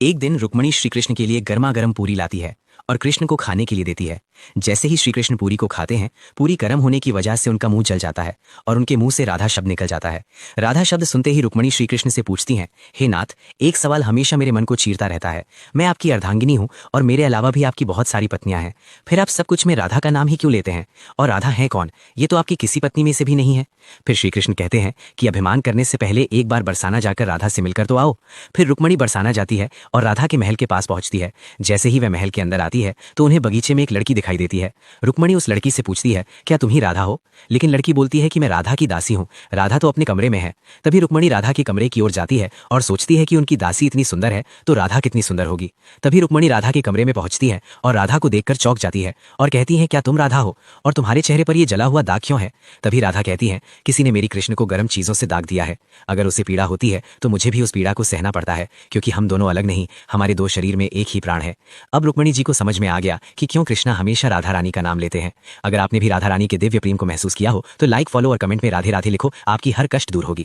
एक दिन रुक्मणी श्री कृष्ण के लिए गर्मा गर्म पूरी लाती है और कृष्ण को खाने के लिए देती है। जैसे ही श्री कृष्ण पूरी को खाते हैं, पूरी गर्म होने की वजह से उनका मुंह जल जाता है और उनके मुंह से राधा शब्द निकल जाता है। राधा शब्द सुनते ही रुक्मणी श्री कृष्ण से पूछती हैं, हे नाथ, एक सवाल हमेशा मेरे मन को चीरता रहता है। मैं आपकी अर्धांगिनी हूँ और मेरे अलावा भी आपकी बहुत सारी पत्नियां हैं, फिर आप सब कुछ में राधा का नाम ही क्यों लेते हैं? और राधा है कौन? ये तो आपकी किसी पत्नी में से भी नहीं है। फिर श्री कृष्ण कहते हैं कि अभिमान करने से पहले एक बार बरसाना जाकर राधा से मिलकर तो आओ। फिर रुक्मणी बरसाना जाती है और राधा के महल के पास पहुंचती है। जैसे ही वह महल के अंदर आती है तो उन्हें बगीचे में एक लड़की दिखाई देती है। रुक्मणी उस लड़की से पूछती है, क्या तुम ही राधा हो? लेकिन लड़की बोलती है कि मैं राधा की दासी हूँ, राधा तो अपने कमरे में है। तभी रुक्मणी राधा के कमरे की ओर जाती है और सोचती है कि उनकी दासी इतनी सुंदर है तो राधा कितनी सुंदर होगी। तभी रुक्मणी राधा के कमरे में पहुंचती है और राधा को देखकर चौंक जाती है और कहती है, क्या तुम राधा हो? और तुम्हारे चेहरे पर यह जला हुआ दाग क्यों है? तभी राधा कहती है, किसी ने मेरी कृष्ण को गर्म चीजों से दाग दिया है। अगर उसे पीड़ा होती है तो मुझे भी उस पीड़ा को सहना पड़ता है, क्योंकि हम दोनों अलग नहीं, हमारे दो शरीर में एक ही प्राण है। अब रुक्मणी जी को समझ में आ गया कि क्यों कृष्णा हमेशा राधा रानी का नाम लेते हैं। अगर आपने भी राधा रानी के दिव्य प्रेम को महसूस किया हो तो लाइक, फॉलो और कमेंट में राधे राधे लिखो, आपकी हर कष्ट दूर होगी।